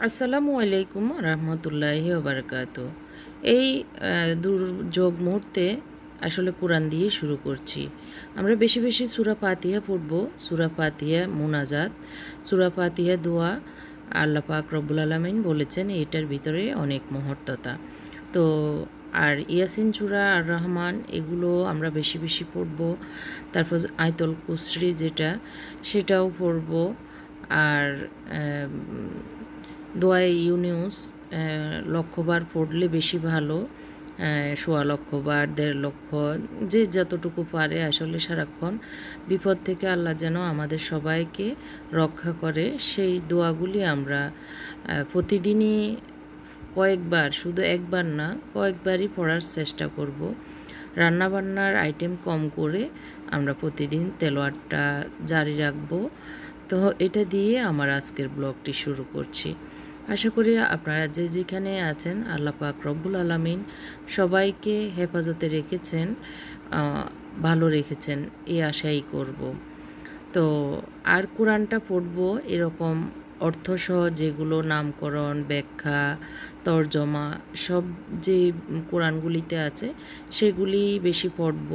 আসসালামু আলাইকুম রহমতুল্লাহি ওবারাকাতু। এই দুর্যোগ মুহূর্তে আসলে কোরআন দিয়ে শুরু করছি। আমরা বেশি বেশি সূরা ফাতিহা পড়ব। সূরা ফাতিহা মুনাজাত, সূরা ফাতিহা দোয়া। আল্লাহ পাক রব্বুল আলামিন বলেছেন এটার ভিতরে অনেক মহত্বতা। তো আর ইয়াসিন সূরা আর রহমান এগুলো আমরা বেশি বেশি পড়ব। তারপর আয়াতুল কুরসি যেটা সেটাও পড়ব। আর দোয়ায়ে ইউনুস লক্ষবার পড়লে বেশি ভালো। সোয়া লক্ষবার ১.৫ লক্ষ, যে যতটুকু পারে আসলে সারাক্ষণ বিপদ থেকে আল্লাহ যেন আমাদের সবাইকে রক্ষা করে, সেই দোয়াগুলি আমরা প্রতিদিনই কয়েকবার, শুধু একবার না কয়েকবারই পড়ার চেষ্টা করব। রান্নাবান্নার আইটেম কম করে আমরা প্রতিদিন তেলাওয়াতটা জারি রাখব। তো এটা দিয়ে আমার আজকের ব্লগটি শুরু করছি। আশা করি আপনারা যে যেখানে আছেন আল্লাহ পাক রব্বুল আলামিন সবাইকে হেফাজতে রেখেছেন, ভালো রেখেছেন, এই আশাই করব। তো আর কোরআনটা পড়ব এরকম অর্থসহ যেগুলো নামকরণ, ব্যাখ্যা, তর্জমা সব যে কোরআনগুলিতে আছে সেগুলি বেশি পড়ব।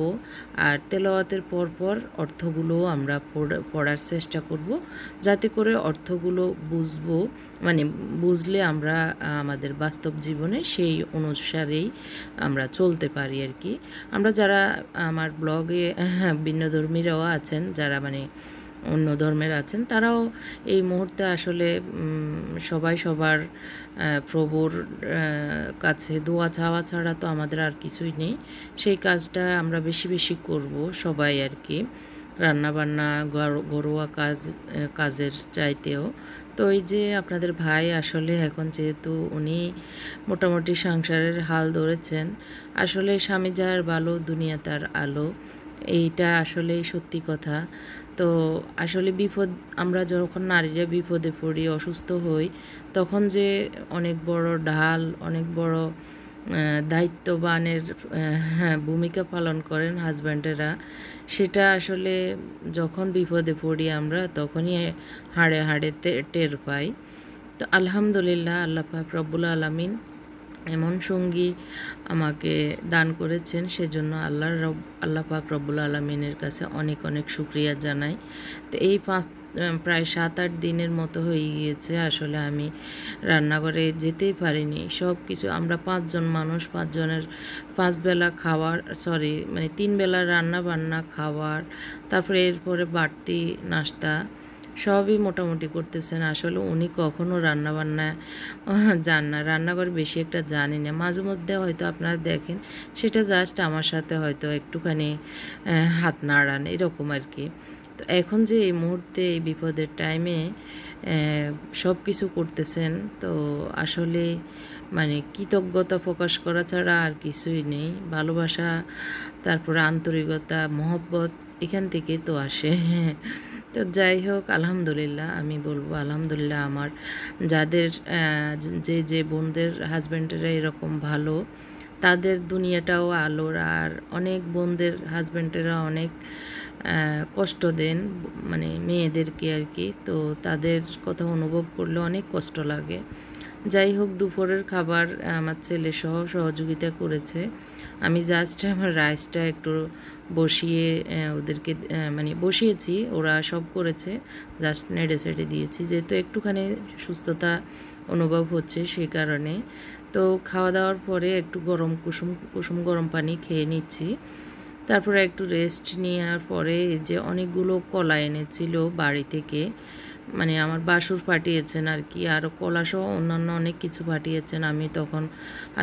আর তেলাওয়াতের পরপর অর্থগুলোও আমরা পড়ার চেষ্টা করব, যাতে করে অর্থগুলো বুঝবো, মানে বুঝলে আমরা আমাদের বাস্তব জীবনে সেই অনুসারেই আমরা চলতে পারি আর কি। আমরা যারা আমার ব্লগে ভিন্নধর্মীরাও আছেন, যারা মানে অন্য ধর্মের আছেন, তারাও এই মুহূর্তে আসলে সবাই সবার প্রভুর কাছে দোয়া চাওয়া ছাড়া তো আমাদের আর কিছুই নেই। সেই কাজটা আমরা বেশি বেশি করব সবাই আর কি, রান্নাবান্না, ঘরোয়া কাজের চাইতেও। তো এই যে আপনাদের ভাই আসলে এখন যেহেতু উনি মোটামুটি সংসারের হাল ধরেছেন, আসলে স্বামী যার ভালো দুনিয়া তার আলো, এইটা আসলেই সত্যি কথা। তো আসলে বিপদ, আমরা যখন নারীরা বিপদে পড়ি, অসুস্থ হই, তখন যে অনেক বড় ঢাল, অনেক বড় দায়িত্ববানের ভূমিকা পালন করেন হাজব্যান্ডেরা, সেটা আসলে যখন বিপদে পড়ি আমরা তখনই হাড়ে হাড়ে টের পাই। তো আলহামদুলিল্লাহ, আল্লাহ পাক রব্বুল আলামিন এমন সঙ্গী আমাকে দান করেছেন, সেজন্য আল্লাহ পাক রব্বুল আলামিনের কাছে অনেক অনেক শুকরিয়া জানাই। তো এই প্রায় ৭-৮ দিনের মতো হয়ে গিয়েছে আসলে আমি রান্নাঘরে যেতেই পারিনি। সব কিছু, আমরা ৫ জন মানুষ, ৫ জনের ৫ বেলা খাওয়ার, মানে ৩ বেলা রান্না বান্না খাওয়ার, তারপরে এরপরে বাড়তি নাস্তা সবই মোটামুটি করতেছেন। আসলে উনি কখনো রান্নাবান্না যান না, রান্নাঘরে বেশি একটা জানি না। মাঝে মধ্যে হয়তো আপনারা দেখেন, সেটা জাস্ট আমার সাথে হয়তো একটুখানি হাত নাড়ান, এরকম আর কি। তো এখন যে এই মুহূর্তে এই বিপদের টাইমে সব কিছু করতেছেন, তো আসলে মানে কৃতজ্ঞতা প্রকাশ করা ছাড়া আর কিছুই নেই। ভালোবাসা, তারপরে আন্তরিকতা, মহব্বত এখান থেকে তো আসে। তো যাই হোক, আলহামদুলিল্লাহ, আমি বলবো আলহামদুলিল্লাহ, আমার যাদের যে বোনদের হাজব্যান্ডেরা এরকম ভালো, তাদের দুনিয়াটাও আলোর। আর অনেক বোনদের হাজব্যান্ডেরা অনেক কষ্ট দেন, মানে মেয়েদেরকে আর কি। তো তাদের কথা অনুভব করলে অনেক কষ্ট লাগে। যাই হোক, দুপুরের খাবার আমার ছেলে সহযোগিতা করেছে। আমি জাস্ট আমার রাইসটা একটু বসিয়ে ওদেরকে মানে বসিয়েছি, ওরা সব করেছে, জাস্ট নেড়ে চেড়ে দিয়েছি, যেহেতু একটুখানি সুস্থতা অনুভব হচ্ছে সেই কারণে। তো খাওয়া দাওয়ার পরে একটু কুসুম কুসুম গরম পানি খেয়ে নিচ্ছি। তারপরে একটু রেস্ট নেওয়ার পরে যে অনেকগুলো কলা এনেছিল বাড়ি থেকে, মানে আমার বাসুর পাঠিয়েছেন আর কি, আরও কলাসহ অন্যান্য অনেক কিছু পাঠিয়েছেন। আমি তখন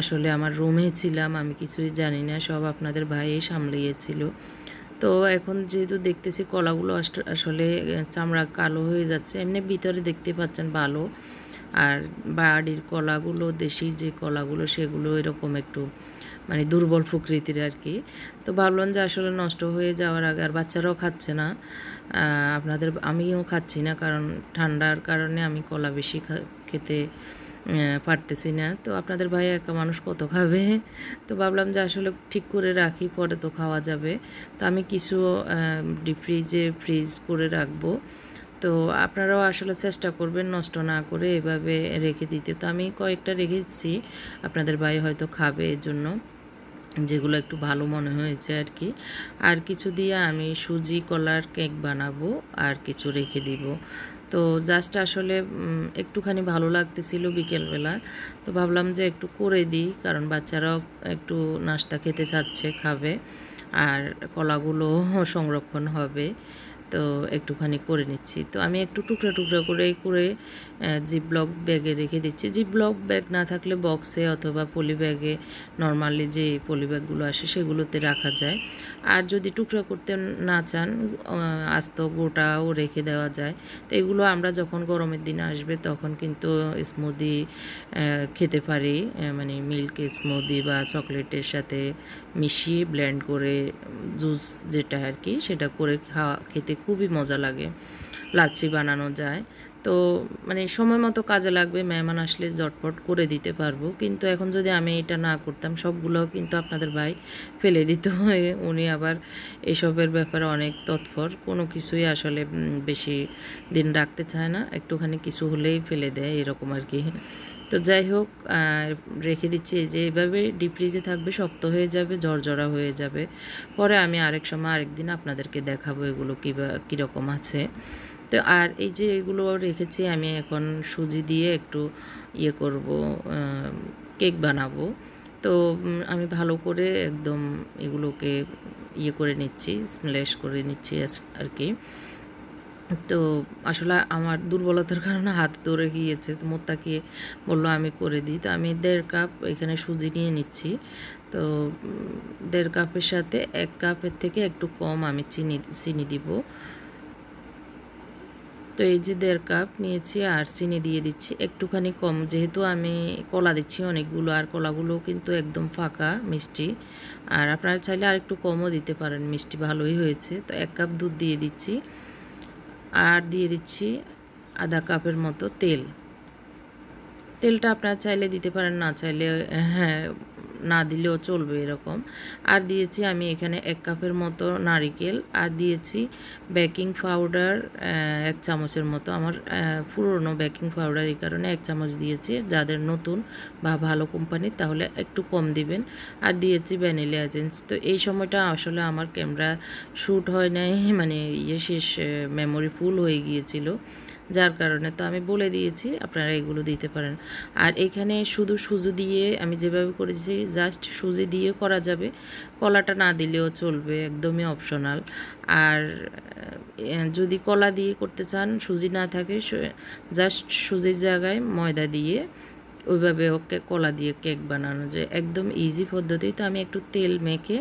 আসলে আমার রুমে ছিলাম, আমি কিছুই জানি না, সব আপনাদের ভাইই সামলিয়েছিল। তো এখন যেহেতু দেখতেছি কলাগুলো আসলে চামড়া কালো হয়ে যাচ্ছে, এমনি ভিতরে দেখতে পাচ্ছেন ভালো, আর বাড়ির কলাগুলো, দেশি যে কলাগুলো সেগুলো এরকম একটু মানে দুর্বল প্রকৃতির আর কি। তো ভাবলাম যে আসলে নষ্ট হয়ে যাওয়ার আগে, আর বাচ্চারাও খাচ্ছে না, আমিও খাচ্ছি না, কারণ ঠান্ডার কারণে আমি কলা বেশি খেতে পারতেছি না। তো আপনাদের ভাই একা মানুষ কত খাবে? তো ভাবলাম যে আসলে ঠিক করে রাখি, পরে তো খাওয়া যাবে। তো আমি কিছু ডিপ ফ্রিজ করে রাখবো। তো আপনারাও আসলে চেষ্টা করবেন নষ্ট না করে এভাবে রেখে দিতে। তো আমি কয়েকটা রেখেছি, আপনাদের ভাই হয়তো খাবে এজন্য, যেগুলো একটু ভালো মনে হয়েছে আর কি। আর কিছু দিয়ে আমি সুজি কলার কেক বানাবো, আর কিছু রেখে দিব। তো জাস্ট আসলে একটুখানি ভালো লাগতেছিল বিকেলবেলা, তো ভাবলাম যে একটু করে দিই, কারণ বাচ্চারাও একটু নাস্তা খেতে চাচ্ছে, খাবে, আর কলাগুলো সংরক্ষণ হবে। তো একটুখানি করে নিচ্ছি। তো আমি একটু টুকরা টুকরা করে জিপলক ব্যাগে রেখে দিচ্ছি। জিপলক ব্যাগ না থাকলে বক্সে অথবা পলি ব্যাগে, নর্মালি যে পলি ব্যাগগুলো আসে সেগুলোতে রাখা যায়। আর যদি টুকরা করতে না চান, আস্ত গোটাও রেখে দেওয়া যায়। তো এগুলো আমরা যখন গরমের দিন আসবে তখন কিন্তু স্মুদি খেতে পারি, মানে মিল্ক স্মুদি বা চকলেটের সাথে মিশিয়ে ব্লেন্ড করে জুস যেটা আর কি, সেটা করে খেতে খুবই মজা লাগে। লাচ্ছি বানানো যায়। তো মানে সময় মতো কাজে লাগবে, মেহমান আসলে ঝটপট করে দিতে পারবো। কিন্তু এখন যদি আমি এটা না করতাম, সবগুলো কিন্তু আপনাদের ভাই ফেলে দিত। উনি আবার এসবের ব্যাপারে অনেক তৎপর, কোনো কিছুই আসলে বেশি দিন রাখতে চায় না, একটুখানি কিছু হলেই ফেলে দেয়, এরকম আর কি। তো যাই হোক, রেখে দিচ্ছি। এই যে এভাবে ডিপ ফ্রিজে থাকবে, শক্ত হয়ে যাবে, ঝরঝরা হয়ে যাবে। পরে আমি আরেক সময় আরেকদিন আপনাদেরকে দেখাবো এগুলো কীরকম আছে। তো আর এই যে এগুলো রেখেছি, আমি এখন সুজি দিয়ে একটু ইয়ে করব, কেক বানাবো। তো আমি ভালো করে একদম এগুলোকে ইয়ে করে নিচ্ছি, স্ম্যাশ করে নিচ্ছি আর কি। তো আসলে আমার দুর্বলতার কারণে হাত ধরে গিয়েছে, তো মোত্তাকিয়ে বললো আমি করে দিই। তো আমি 1.5 কাপ এখানে সুজি নিয়ে নিচ্ছি। তো 1.5 কাপের সাথে 1 কাপের থেকে একটু কম আমি চিনি দিব। তো এই যে 1.5 কাপ নিয়েছি, আর চিনি দিয়ে দিচ্ছি একটুখানি কম, যেহেতু আমি কলা দিচ্ছি অনেকগুলো, আর কলাগুলো কিন্তু একদম ফাঁকা মিষ্টি। আর আপনারা চাইলে আর একটু কমও দিতে পারেন, মিষ্টি ভালোই হয়েছে। তো 1 কাপ দুধ দিয়ে দিচ্ছি, আর দিয়ে দিচ্ছি আধা কাপের মতো তেল। তেলটা আপনারা চাইলে দিতে পারেন, না চাইলে হ্যাঁ না দিলেও চলবে এরকম। আর দিয়েছি আমি এখানে 1 কাপের মতো নারিকেল, আর দিয়েছি বেকিং পাউডার 1 চামচের মতো। আমার পুরনো বেকিং পাউডার, এই কারণে 1 চামচ দিয়েছি। যাদের নতুন বা ভালো কোম্পানির তাহলে একটু কম দিবেন। আর দিয়েছি ভ্যানিলা এসেন্স। তো এই সময়টা আসলে আমার ক্যামেরা শ্যুট হয় নাই, মানে শেষ, মেমোরি ফুল হয়ে গিয়েছিল, যার কারণে। তো আমি বলে দিয়েছি আপনারা এগুলো দিতে পারেন। আর এখানে শুধু সুজি দিয়ে আমি যেভাবে করেছি, জাস্ট সুজি দিয়ে করা যাবে, কলাটা না দিলেও চলবে, একদমই অপশনাল। আর যদি কলা দিয়ে করতে চান, সুজি না থাকে, জাস্ট সুজির জায়গায় ময়দা দিয়ে ওইভাবে ওকে কলা দিয়ে কেক বানানো যায়, একদম ইজি পদ্ধতি। তো আমি একটু তেল মেখে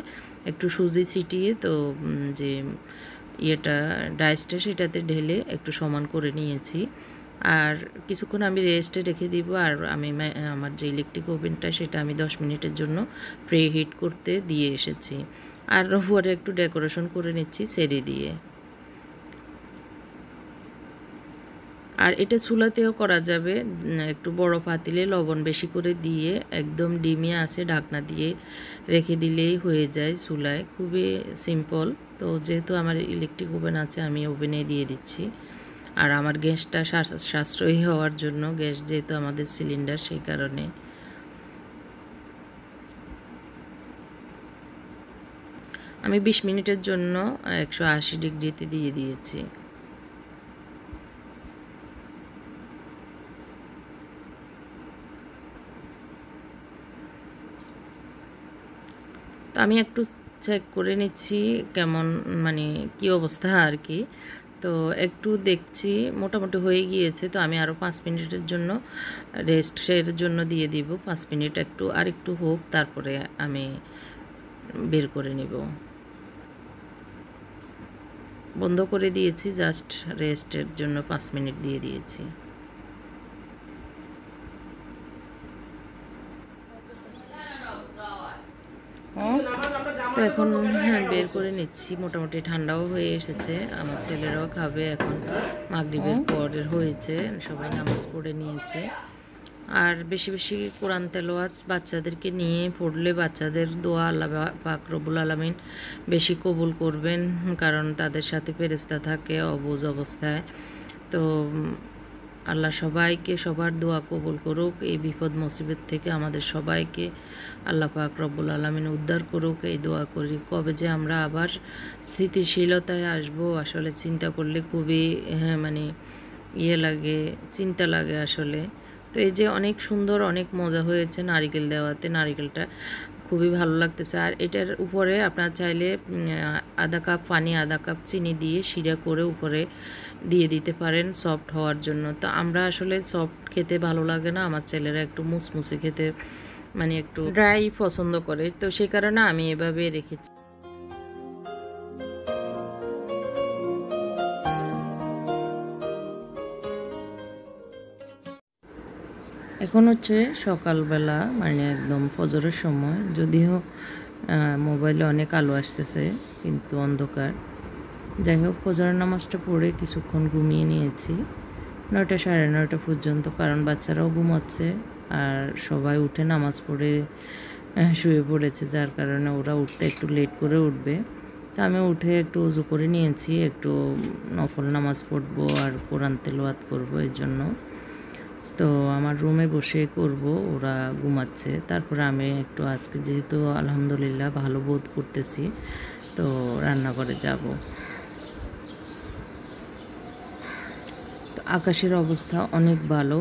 একটু সুজি ছিটিয়ে, তো যে ইয়েটা ডাইসটা সেটাতে ঢেলে একটু সমান করে নিয়েছি। আর কিছুক্ষণ আমি রেস্টে রেখে দিব। আর আমি আমার যে ইলেকট্রিক ওভেনটা, সেটা আমি 10 মিনিটের জন্য প্রি হিট করতে দিয়ে এসেছি। আর উপরে একটু ডেকোরেশন করে নিচ্ছি চেরি দিয়ে। আর এটা চুলাতেও করা যাবে, একটু বড় পাতিলে লবণ বেশি করে দিয়ে একদম ডিমে আছে ঢাকনা দিয়ে রেখে দিলেই হয়ে যায় চুলায়, খুবই সিম্পল। তো যেহেতু আমার ইলেকট্রিক ওভেন আছে, আমি ওভেনে দিয়ে দিচ্ছি। আর আমার গ্যাসটা সাশ্রয়ী হওয়ার জন্য, গ্যাস যেহেতু আমাদের সিলিন্ডার, সেই কারণে। আমি 20 মিনিটের জন্য 180 ডিগ্রিতে দিয়ে দিয়েছি। তো আমি একটু চেক করে নিচ্ছি কেমন, মানে কি অবস্থা আর কি। তো একটু দেখছি মোটামুটি হয়ে গিয়েছে। তো আমি আরও 5 মিনিটের জন্য রেস্টের জন্য দিয়ে দিব। 5 মিনিট আর একটু হোক, তারপরে আমি বের করে নিব। বন্ধ করে দিয়েছি, জাস্ট রেস্টের জন্য 5 মিনিট দিয়ে দিয়েছি। তো এখন বের করে নিচ্ছি, মোটামুটি ঠান্ডাও হয়ে এসেছে। আমার ছেলেরাও খাবে এখন, মাগরিবের পরের হয়েছে, সবাই নামাজ পড়ে নিয়েছে। আর বেশি বেশি কোরআন তেলাওয়াত বাচ্চাদেরকে নিয়ে পড়লে, বাচ্চাদের দোয়া আল্লাহ পাক রব্বুল আলামিন বেশি কবুল করবেন, কারণ তাদের সাথে ফেরেশতা থাকে অবুঝ অবস্থায়। তো আল্লাহ সবাইকে সবার দোয়া কবুল করুক, এই বিপদ মুসিবত থেকে আমাদের সবাইকে আল্লাহ পাক রব্বুল আলামিন উদ্ধার করুক, এই দোয়া করি। কবে যে আমরা আবার স্থিতিশীলতায় আসবো আসলে চিন্তা করলে খুবই মানে লাগে, চিন্তা লাগে আসলে। তো এই যে অনেক সুন্দর অনেক মজা হয়েছে নারিকেল দেওয়াতে, নারিকেলটা খুবই ভালো লাগতেছে। আর এটার উপরে আপনার চাইলে আধা কাপ পানি আধা কাপ চিনি দিয়ে শিরা করে উপরে দিয়ে দিতে পারেন সফট হওয়ার জন্য। তো আমরা আসলে সফট খেতে ভালো লাগে না, আমার ছেলেরা একটু মুসমুসে খেতে মানে একটু ড্রাই পছন্দ করে, তো সেই কারণে আমি এভাবে রেখেছি। এখন হচ্ছে সকালবেলা মানে একদম ফজরের সময়, যদিও মোবাইলে অনেক আলো আসতেছে কিন্তু অন্ধকার। যাই হোক, ফজরের নামাজটা পড়ে কিছুক্ষণ ঘুমিয়ে নিয়েছি 9টা সাড়ে 9টা পর্যন্ত, কারণ বাচ্চারাও ঘুমাচ্ছে আর সবাই উঠে নামাজ পড়ে শুয়ে পড়েছে, যার কারণে ওরা উঠতে একটু লেট করে উঠবে। তা আমি উঠে একটু উজু করে নিয়েছি, একটু নফল নামাজ পড়বো আর কোরআন তেলাওয়াত করবো এর জন্য। তো আমার রুমে বসে করব, ওরা ঘুমাচ্ছে। তারপরে আমি একটু আজকে যেহেতু আলহামদুলিল্লাহ ভালো বোধ করতেছি, তো রান্নাঘরে যাব। তো আকাশের অবস্থা অনেক ভালো,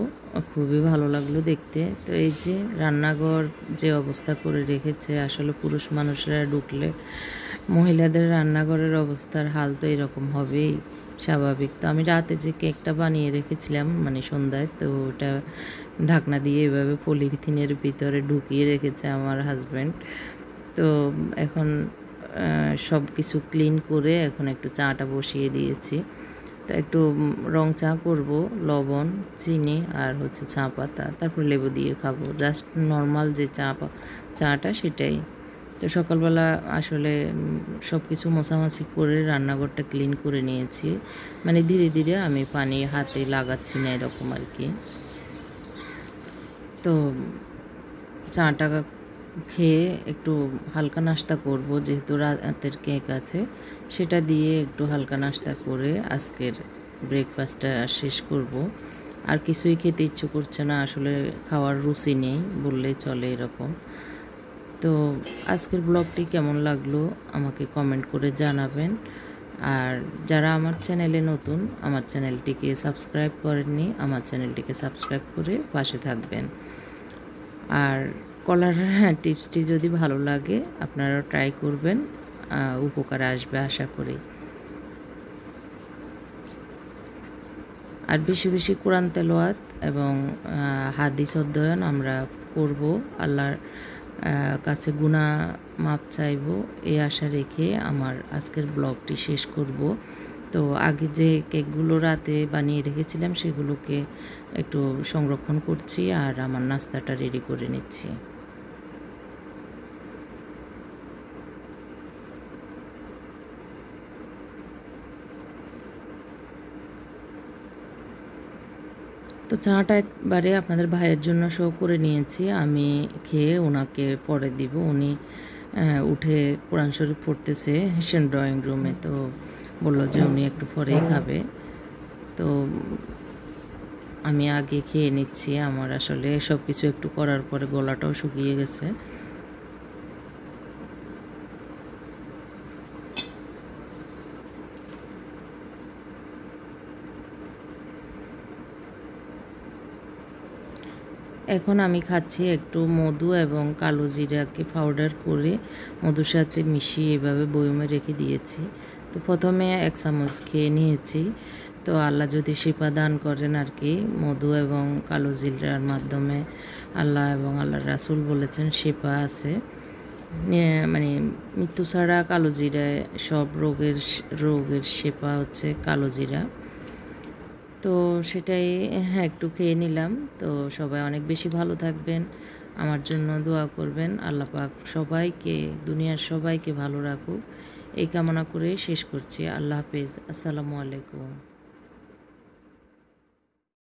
খুবই ভালো লাগলো দেখতে। তো এই যে রান্নাঘর যে অবস্থা করে রেখেছে, আসলে পুরুষ মানুষরা ঢুকলে মহিলাদের রান্নাঘরের অবস্থার হাল তো এরকম হবেই, স্বাভাবিক। তো আমি রাতে যে কেকটা বানিয়ে রেখেছিলাম মানে সন্ধ্যায়, তো ওটা ঢাকনা দিয়ে এভাবে পলিথিনের ভিতরে ঢুকিয়ে রেখেছে আমার হাজব্যান্ড। তো এখন সব কিছু ক্লিন করে এখন একটু চাটা বসিয়ে দিয়েছি। তো একটু রং চা করব, লবণ চিনি আর হচ্ছে চা পাতা, তারপর লেবু দিয়ে খাবো, জাস্ট নর্মাল যে চাটা সেটাই। তো সকালবেলা আসলে সব কিছু মোছামাছি করে রান্নাঘরটা ক্লিন করে নিয়েছি, মানে ধীরে ধীরে আমি পানি হাতে লাগাচ্ছি না এরকম আর কি। তো চাটা খেয়ে একটু হালকা নাস্তা করব, যেহেতু রাতের কেক আছে, সেটা দিয়ে একটু হালকা নাস্তা করে আজকের ব্রেকফাস্টটা শেষ করব। আর কিছুই খেতে ইচ্ছে করছে না, আসলে খাওয়ার রুচি নেই বললেই চলে এরকম। তো আজকের ব্লগটি কেমন লাগলো আমাকে কমেন্ট করে জানাবেন। আর যারা আমার চ্যানেলে নতুন, আমার চ্যানেলটিকে সাবস্ক্রাইব করেননি, আমার চ্যানেলটিকে সাবস্ক্রাইব করে পাশে থাকবেন। আর কলার টিপসটি যদি ভালো লাগে আপনারাও ট্রাই করবেন, উপকার আসবে আশা করি। আর বেশি বেশি কোরআন তেলাওয়াত এবং হাদিস অধ্যয়ন আমরা করব, আল্লাহর কাছে গুনাহ মাপ চাইব, এই আশা রেখে আমার আজকের ব্লগটি শেষ করব। তো আগে যে কেকগুলো রাতে বানিয়ে রেখেছিলাম সেগুলোকে একটু সংরক্ষণ করছি আর আমার নাস্তাটা রেডি করে নিচ্ছি। তো চাটা একবারে আপনাদের ভাইয়ের জন্য শো করে নিয়েছি, আমি খেয়ে ওনাকে পরে দিব। উনি উঠে কোরআন শরীফ পড়তেছে হেসেন ড্রয়িং রুমে, তো বললো যে উনি একটু পরেই খাবে। তো আমি আগে খেয়ে নিচ্ছি, আমার আসলে সব কিছু একটু করার পরে গলাটাও শুকিয়ে গেছে। এখন আমি খাচ্ছি একটু মধু এবং কালো জিরাকে পাউডার করে মধুর সাথে মিশিয়ে এভাবে বয়মে রেখে দিয়েছি। তো প্রথমে 1 চামচ খেয়ে নিয়েছি, তো আল্লাহ যদি শিফা দান করেন আর কি। মধু এবং কালো জিরার মাধ্যমে আল্লাহ এবং আল্লাহর রাসূল বলেছেন শিফা আছে, মানে মৃত্যু ছাড়া কালো জিরায় সব রোগের শিফা হচ্ছে কালো জিরা। তো সেটাই একটু খেয়ে নিলাম। তো সবাই অনেক বেশি ভালো থাকবেন, আমার জন্য দোয়া করবেন। আল্লাহ পাক সবাইকে, দুনিয়ার সবাইকে ভালো রাখুক, এই কামনা করে শেষ করছি। আল্লাহ হাফেজ, আসসালামু আলাইকুম।